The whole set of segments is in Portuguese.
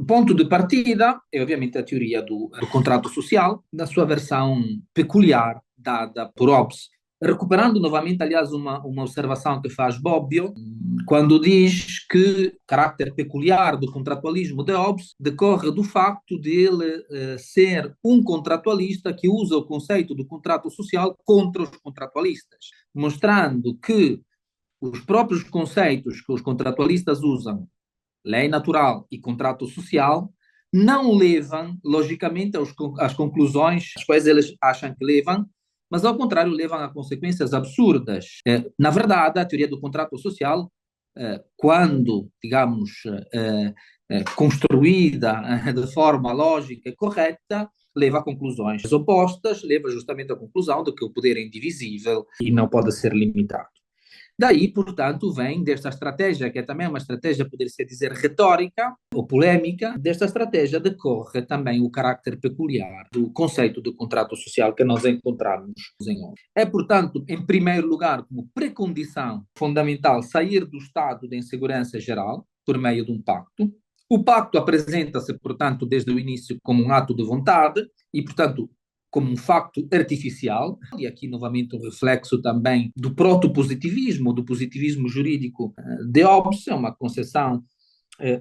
O ponto de partida é, obviamente, a teoria do contrato social, na sua versão peculiar, dada por Hobbes. Recuperando novamente, aliás, uma observação que faz Bobbio, quando diz que o caráter peculiar do contratualismo de Hobbes decorre do facto de ele ser um contratualista que usa o conceito do contrato social contra os contratualistas, mostrando que os próprios conceitos que os contratualistas usam, lei natural e contrato social, não levam, logicamente, às conclusões às quais eles acham que levam, mas, ao contrário, levam a consequências absurdas. Na verdade, a teoria do contrato social, quando, digamos, construída de forma lógica e correta, leva a conclusões opostas, leva justamente à conclusão de que o poder é indivisível e não pode ser limitado. Daí, portanto, vem desta estratégia, que é também uma estratégia, poderia-se dizer, retórica ou polêmica, desta estratégia decorre também o caráter peculiar do conceito de contrato social que nós encontramos em Hobbes. É, portanto, em primeiro lugar, como precondição fundamental, sair do estado de insegurança geral, por meio de um pacto. O pacto apresenta-se, portanto, desde o início como um ato de vontade e, portanto, como um facto artificial, e aqui novamente um reflexo também do protopositivismo, do positivismo jurídico de Hobbes, é uma concepção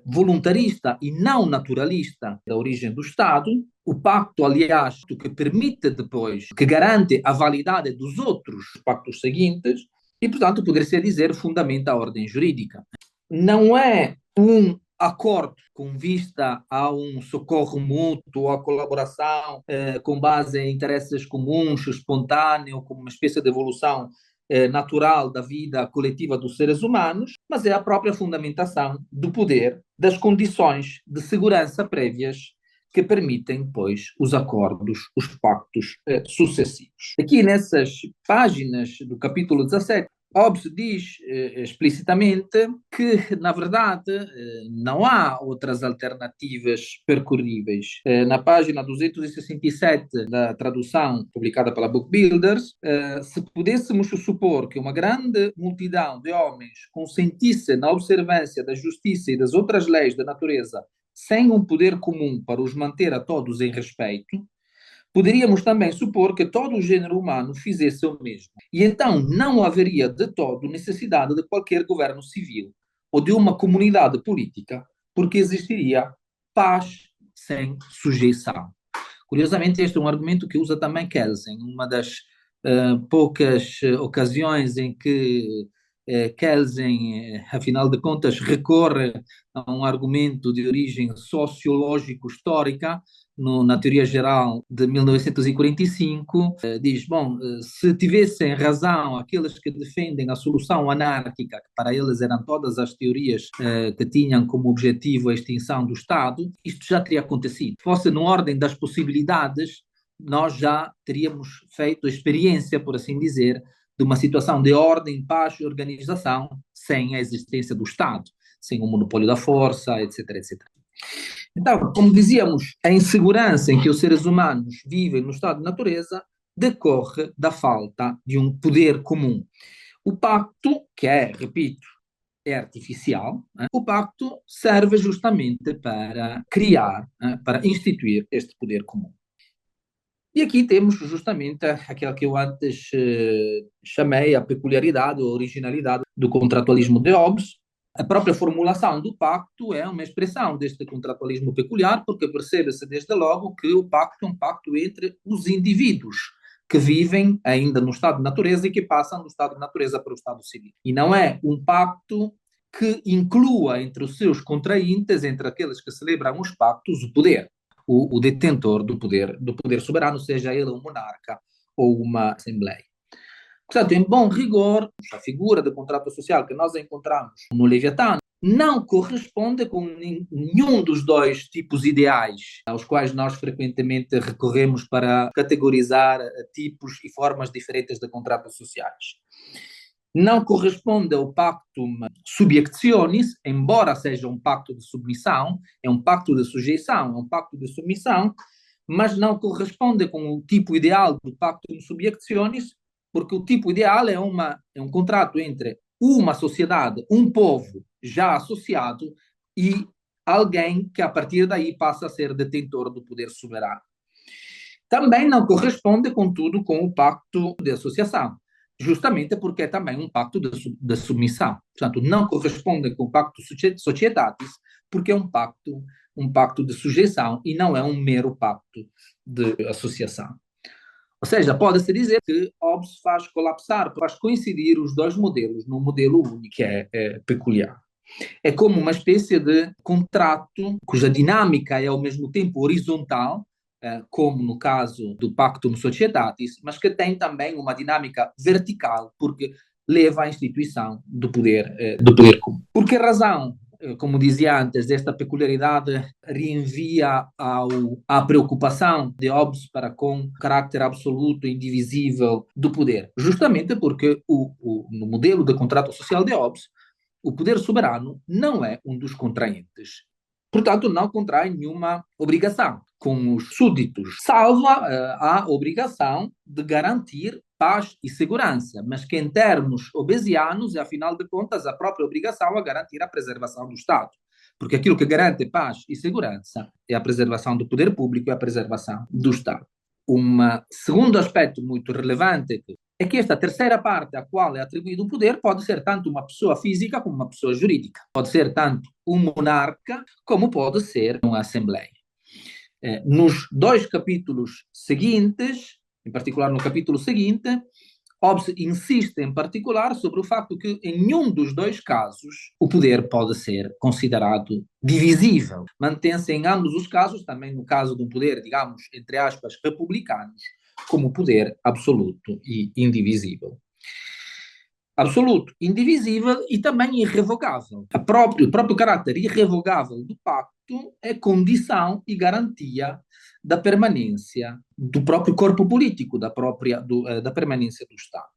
voluntarista e não naturalista da origem do Estado. O pacto, aliás, que permite depois, que garante a validade dos outros pactos seguintes, e, portanto, poderia-se dizer, fundamenta a ordem jurídica. Não é um acordo com vista a um socorro mútuo, a colaboração com base em interesses comuns, espontâneo, como uma espécie de evolução natural da vida coletiva dos seres humanos, mas é a própria fundamentação do poder, das condições de segurança prévias que permitem, pois, os acordos, os pactos sucessivos. Aqui nessas páginas do capítulo 17, Hobbes diz explicitamente que, na verdade, não há outras alternativas percorríveis. Na página 267 da tradução publicada pela Book Builders, se pudéssemos supor que uma grande multidão de homens consentisse na observância da justiça e das outras leis da natureza sem um poder comum para os manter a todos em respeito, poderíamos também supor que todo o gênero humano fizesse o mesmo. E então não haveria de todo necessidade de qualquer governo civil ou de uma comunidade política, porque existiria paz sem sujeição. Curiosamente, este é um argumento que usa também Kelsen, uma das poucas ocasiões em que Kelsen, afinal de contas, recorre a um argumento de origem sociológico-histórica, na teoria geral de 1945, diz, bom, se tivessem razão aqueles que defendem a solução anárquica, que para eles eram todas as teorias que tinham como objetivo a extinção do Estado, isto já teria acontecido. Se fosse na ordem das possibilidades, nós já teríamos feito a experiência, por assim dizer, de uma situação de ordem, paz e organização sem a existência do Estado, sem o monopólio da força, etc, etc. Então, como dizíamos, a insegurança em que os seres humanos vivem no estado de natureza decorre da falta de um poder comum. O pacto, que é, repito, é artificial, né? O pacto serve justamente para criar, né? Para instituir este poder comum. E aqui temos justamente aquela que eu antes chamei a peculiaridade ou originalidade do contratualismo de Hobbes. A própria formulação do pacto é uma expressão deste contratualismo peculiar, porque percebe-se desde logo que o pacto é um pacto entre os indivíduos que vivem ainda no estado de natureza e que passam do estado de natureza para o estado civil. E não é um pacto que inclua entre os seus contraíntes, entre aqueles que celebram os pactos, o poder. O detentor do poder soberano, seja ele um monarca ou uma assembleia. Portanto, em bom rigor, a figura de contrato social que nós encontramos no Leviatã não corresponde com nenhum dos dois tipos ideais aos quais nós frequentemente recorremos para categorizar tipos e formas diferentes de contratos sociais. Não corresponde ao pactum subjectionis, embora seja um pacto de submissão, é um pacto de sujeição, é um pacto de submissão, mas não corresponde com o tipo ideal do pactum subjectionis, porque o tipo ideal é um contrato entre uma sociedade, um povo já associado e alguém que a partir daí passa a ser detentor do poder soberano. Também não corresponde, contudo, com o pacto de associação, justamente porque é também um pacto de submissão. Portanto, não corresponde com o pacto societatis, porque é um pacto de sujeição e não é um mero pacto de associação. Ou seja, pode-se dizer que Hobbes faz colapsar, faz coincidir os dois modelos num modelo único, que é peculiar. É como uma espécie de contrato cuja dinâmica é ao mesmo tempo horizontal, como no caso do Pactum Societatis, mas que tem também uma dinâmica vertical, porque leva à instituição do poder comum. Por que razão? Como dizia antes, esta peculiaridade reenvia à preocupação de Hobbes para com o carácter absoluto e indivisível do poder. Justamente porque no modelo de contrato social de Hobbes, o poder soberano não é um dos contraentes. Portanto, não contrai nenhuma obrigação com os súditos, salvo a obrigação de garantir paz e segurança, mas que em termos obesianos é, afinal de contas, a própria obrigação a garantir a preservação do Estado. Porque aquilo que garante paz e segurança é a preservação do poder público e a preservação do Estado. Um segundo aspecto muito relevante é que esta terceira parte à qual é atribuído o poder pode ser tanto uma pessoa física como uma pessoa jurídica. Pode ser tanto um monarca como pode ser uma assembleia. Nos dois capítulos seguintes, em particular no capítulo seguinte, Hobbes insiste em particular sobre o facto que em nenhum dos dois casos o poder pode ser considerado divisível. Mantém-se em ambos os casos, também no caso de um poder, digamos, entre aspas, republicanos, como poder absoluto e indivisível. Absoluto, indivisível e também irrevogável. O próprio caráter irrevogável do pacto é condição e garantia da permanência do próprio corpo político, da permanência do Estado.